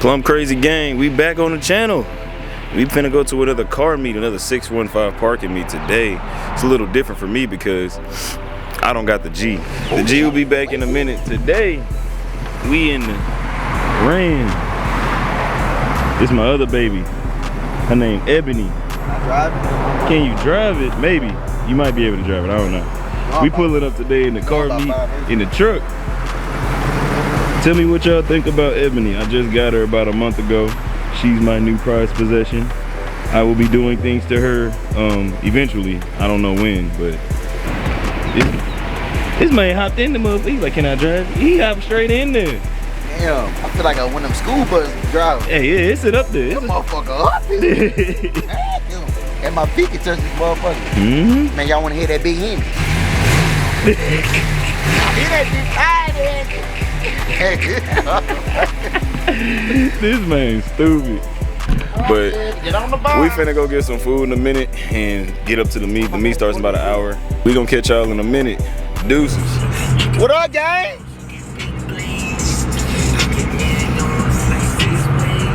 Plum Crazy Gang, we back on the channel. We finna go to another car meet, another 615 parking meet today. It's a little different for me because I don't got the G. The G will be back in a minute. Today, we in the Ram. This is my other baby. Her name Ebony. Can you drive it? Maybe. You might be able to drive it, I don't know. We pulling up today in the car meet, in the truck. Tell me what y'all think about Ebony. I just got her about a month ago. She's my new prized possession. I will be doing things to her eventually. I don't know when, but this man hopped in the motherfucker. He's like, can I drive? He hopped straight in there. Damn, I feel like one of them school buses driving. Hey, yeah, it's it up there. That motherfucker up there. And my feet can touch this motherfucker. Man, y'all want to hear that big Henry? Hear that big This man's stupid. But we finna go get some food in a minute and get up to the meet. The meet starts in about an hour. We gonna catch y'all in a minute. Deuces. What up, gang?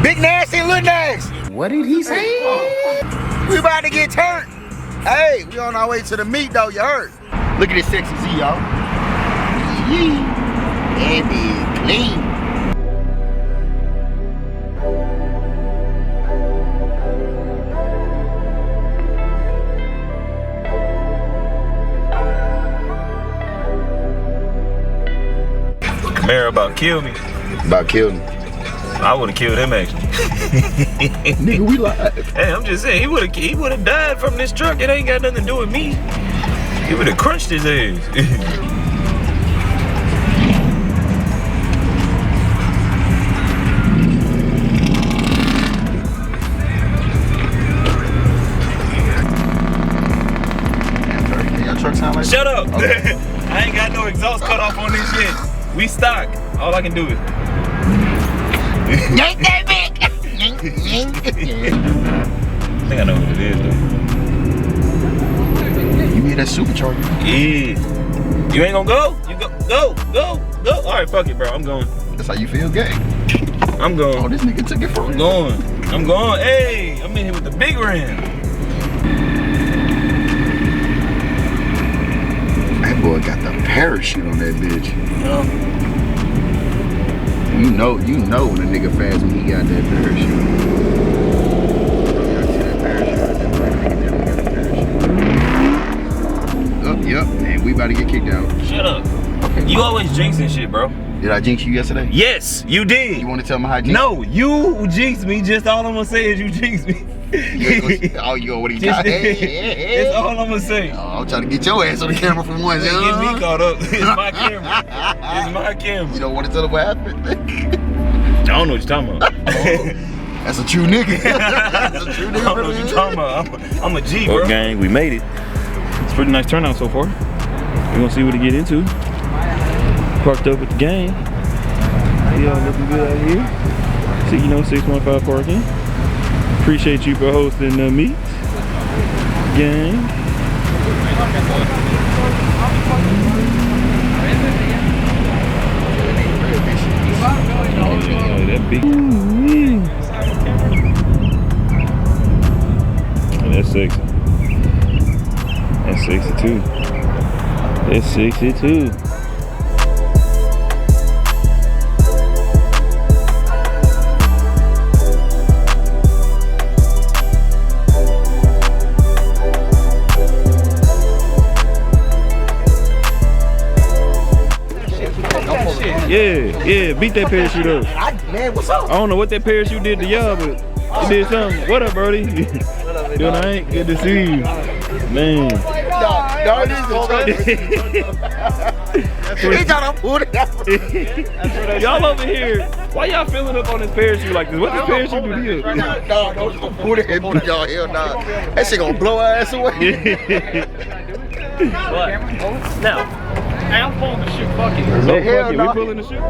Big nasty, little nasty. What did he say? We about to get turned. Hey, we on our way to the meet though, you heard? Look at this sexy Z, y'all. And be clean. Camaro about killed me. About killed him. I would have killed him actually. Nigga, we live. Hey, I'm just saying, he would have died from this truck. It ain't got nothing to do with me. He would have crunched his ass. Shut up! Okay. I ain't got no exhaust cut off on this shit. We stock. All I can do is. Yank that bitch! I think I know what it is though. You mean that supercharger? Yeah. You ain't gonna go? You go. Alright, fuck it, bro. I'm going. That's how you feel, gay? I'm going. Oh, this nigga took it from me. I'm going. Hey, I'm in here with the big Ram. That boy got the parachute on that bitch. Yeah. You know when a nigga fast when he got that parachute. Yep, and we about to get kicked out. Shut up. Okay, you always jinxing shit, bro. Did I jinx you yesterday? Yes, you did. You want to tell me how I jinxed? No, you jinxed me. Just all I'm gonna say is you jinxed me. Oh, you what he just, that's all I'm gonna say. Oh, I'm trying to get your ass on the camera for once. Get me caught up. It's my camera. It's my camera. You don't want to tell them what happened? I don't know what you're talking about. That's a true nigga. That's a true nigga. I don't know what you're talking about. I'm a G, bro. Gang, we made it. It's a pretty nice turnout so far. We're gonna see what to get into. Parked up with the gang. Y'all looking good out here. So, 615 parking. Appreciate you for hosting the meet. Gang. That big. Oh, that's sexy. That's 62. That's 62. Yeah, beat that parachute up. Man, what's up? I don't know what that parachute did to y'all, but it did something. What up, Brody? Doing alright? Good to see you. Man. Y'all over here, why y'all filling up on this parachute like this? What this parachute do to you? No, don't put it in y'all. Hell nah. That shit gonna blow our ass away. What? No. Hey, I'm pulling the shoe. Fuck it. No, fuck it. We pulling the shoe.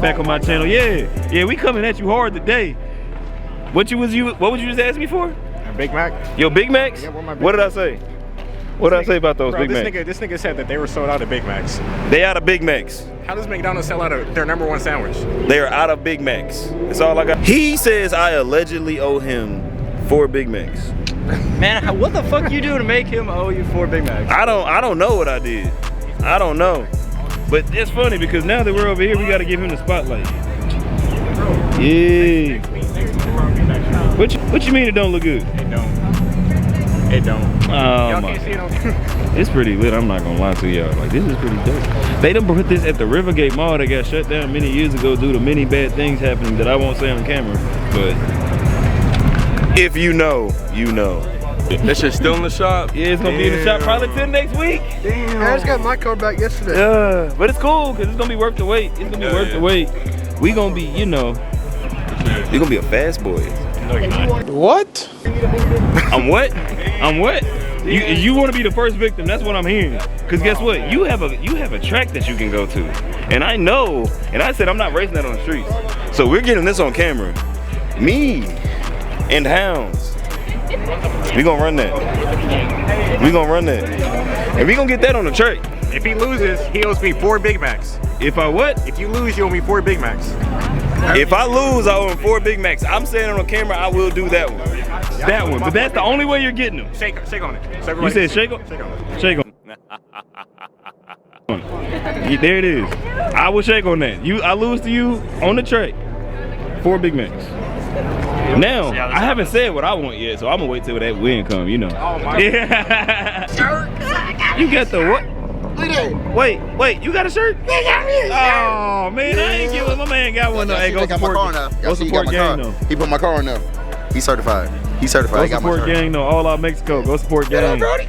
Back on my channel. Yeah, we coming at you hard today. What would you just ask me for? A Big Mac. Yo, Big Macs? Yeah, what did I say? What did I say about those Big Macs? This nigga said that they were sold out of Big Macs. They out of Big Macs. How does McDonald's sell out of their #1 sandwich? They are out of Big Macs. That's all I got. He says I allegedly owe him 4 Big Macs. Man, what the fuck you do to make him owe you 4 Big Macs? I don't know what I did. I don't know. But it's funny because now that we're over here, we gotta give him the spotlight. Yeah. What you mean it don't look good? It don't. It don't. Oh Y'all my. can't see it on It's pretty lit, I'm not gonna lie to y'all. Like, this is pretty dope. They done put this at the Rivergate Mall that got shut down many years ago due to many bad things happening that I won't say on camera. But if you know, you know. That shit's still in the shop? Yeah, it's gonna be in the shop probably till next week. Damn. I just got my car back yesterday. Yeah, but it's cool because it's gonna be worth the wait. It's gonna be worth the wait. We gonna be, you know, you're gonna be a fast boy. No, you're not. What? I'm what? I'm what? You want to be the first victim? That's what I'm hearing. Cause guess what? You have a track that you can go to, and I know. And I said I'm not racing that on the streets. So we're getting this on camera. Me and Hounds. We gonna run that. We gonna run that, and we gonna get that on the track. If he loses, he owes me 4 Big Macs. If I what? If you lose, you owe me 4 Big Macs. If I lose, I owe him 4 Big Macs. I'm saying on camera, I will do that one. That one, but that's the only way you're getting them. Shake on it. So You said shake on? Shake on it. Shake on. There it is. I will shake on that. I lose to you on the track. 4 Big Macs. Now, I haven't said what I want yet, so I'm gonna wait till that win come, you know. Oh my. Yeah. You got the what? Look at that. Wait, you got a shirt? Oh man, I ain't giving my man got one though. Hey, go support Go support gang though. He put my car on there. He's certified. He's certified. Go He got my support shirt. gang though. All out Mexico. Go support gang. Brody.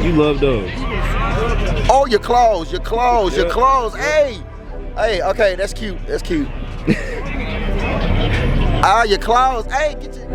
You love dogs. Oh, your clothes, your clothes, your clothes. Hey, okay, that's cute. That's cute. Ah, your clothes. Hey, get your.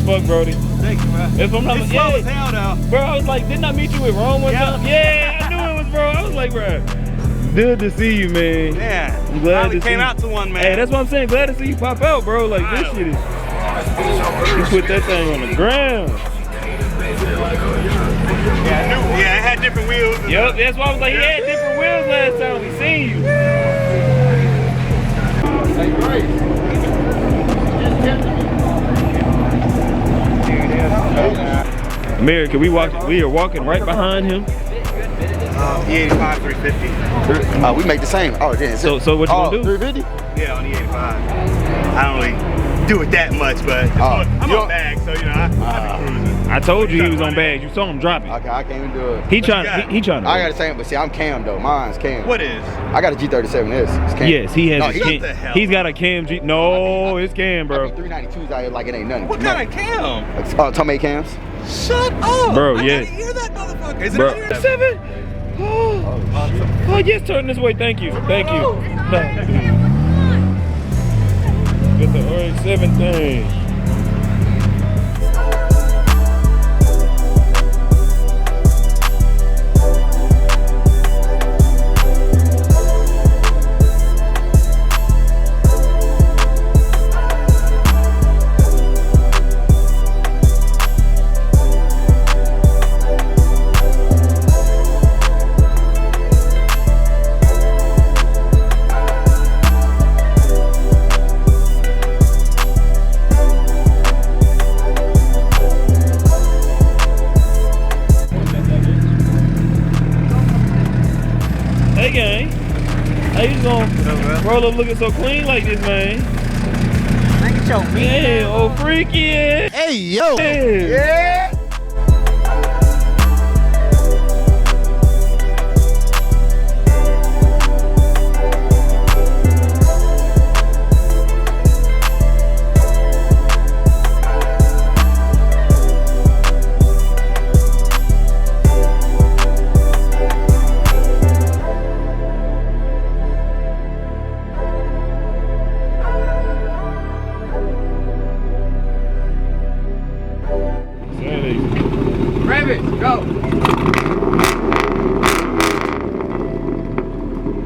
fuck, Brody. Thank you, man. That's what I'm It's slow as hell, though. Bro, I was like, didn't I meet you with Rome one time? Yeah, I knew it was, bro. I was like, bro, good to see you, man. Yeah. I'm glad Finally to see came you. out to one, man. Hey, that's what I'm saying. Glad to see you pop out, bro. Like, this shit is... You put that thing on the ground. Yeah, it had different wheels. Yup, that's why I was like, he had different wheels last time we seen you. America, we are walking right behind him. E85 350. We make the same. Oh, yeah. So what you gonna do? 350? Yeah, on the E85. I don't really do it that much, but I'm on bag, so you know I be cruising. I told you he was on bags. You saw him drop it. Okay, I can't even do it. He trying to. I got the same, but see, I'm Cam though. Mine's Cam. What is? I got a G37S. It's Cam. Yes, he has. No, a he- Cam. What the hell? He's got a Cam G. No, it's Cam, bro. 392s out here like it ain't nothing. What kind of cam? Tomei cams. Shut up! Bro, I yes. gotta hear that motherfucker. Is it Bro, out here? 7. Oh, yes, turn this way. Thank you. Thank you. No. Get the orange 7 thing. Hey, gang. How you gonna roll up looking so clean like this, man? Hey, oh freaky. Hey, yo. Hey. Yeah.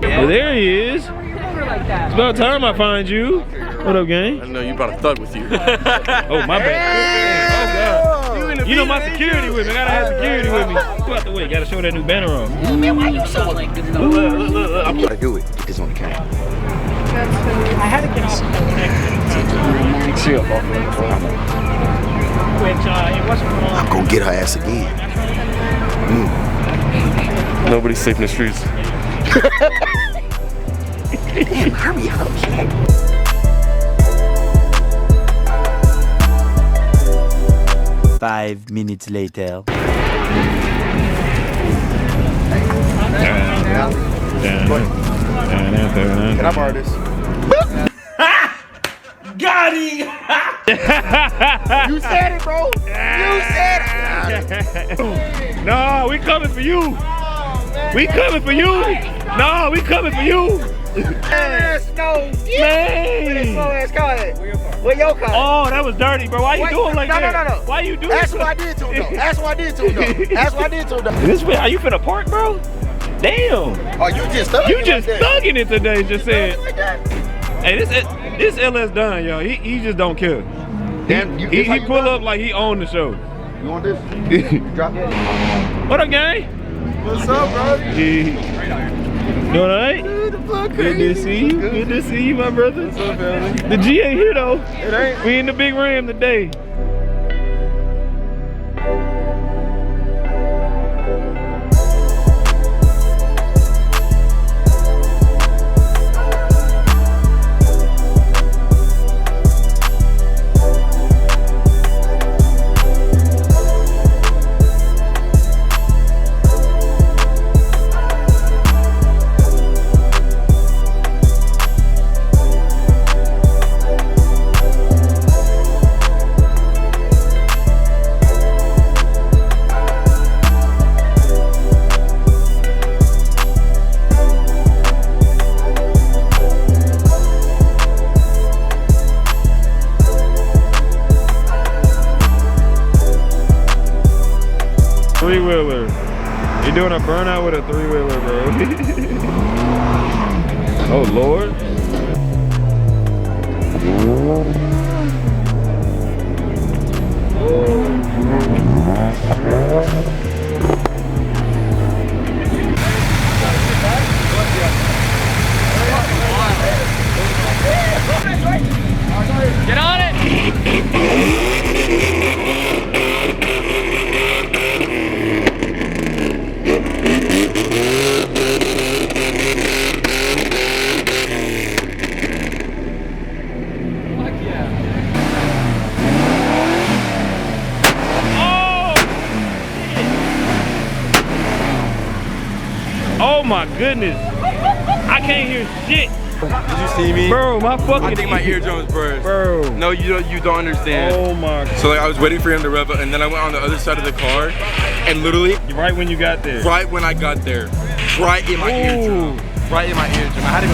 Well, there he is. It's about time I find you. What up, gang? I know you brought a thug with you. Oh, my bad. Oh, God. You know my security with me. I gotta have security with me. Go out the way. Gotta show that new banner off. Man, why you so like this? Look, I'm gonna do it. Get this on the camera. I had to get off the connection. Chill, Which it wasn't long. I'm gonna get her ass again. Nobody's safe in the streets. Damn, hurry up. 5 minutes later. Can I borrow this? Got him! You said it, bro. You said it. No, we coming for you. We coming for you. No, we coming for you. Ass no. Man. ass car at? Where your car? Oh, that was dirty, bro. Why you doing like that? No. Why you doing That's that? what I did to him, though. That's what I did to him, though. That's what I did to him, though. This way, are you finna park, bro? Damn. Oh, you just thugging You just like that. thugging it today, just saying. Like that. Hey, this LS done, yo. He just don't care. Damn, He pull up like he owned the show. You want this? Drop that. What up, gang? What's up, bro? You all right? Good to see you. Good to see you, my brother. What's up, family? The G ain't here though. It ain't. We in the big Ram today. You're doing a burnout with a three-wheeler, bro. Oh, Lord. Get on it! Oh my goodness. I can't hear shit. Did you see me? Bro, my fucking I think my eardrums burst. Bro. No, you don't understand. Oh my. So like I was waiting for him to rev up, and then I went on the other side of the car, and literally, Right when you got there. right when I got there, right in my eardrum. Right in my eardrum. I had to go.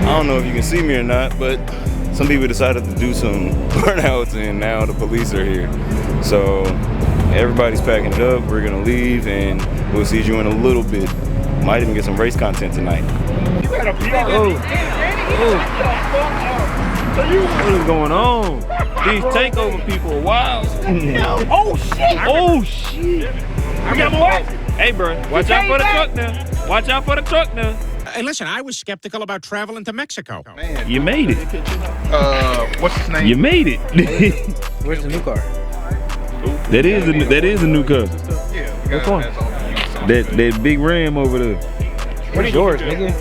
I don't know if you can see me or not, but some people decided to do some burnouts and now the police are here. So everybody's packing it up. We're gonna leave and we'll see you in a little bit. Might even get some race content tonight. Oh. What is going on? These takeover people are wild. Oh shit! Oh shit! Hey bro, watch out for the truck now. Watch out for the truck now. Hey, listen, I was skeptical about traveling to Mexico. You made it. What's his name? You made it. Where's the new car? That is a new car. Which one? That big Ram over there. Where's yours, nigga?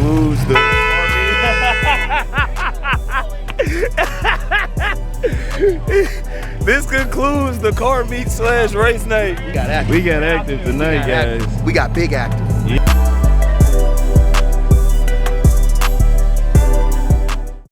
concludes the This concludes the car meet / race night. We got active. We got active tonight, guys. We got big active.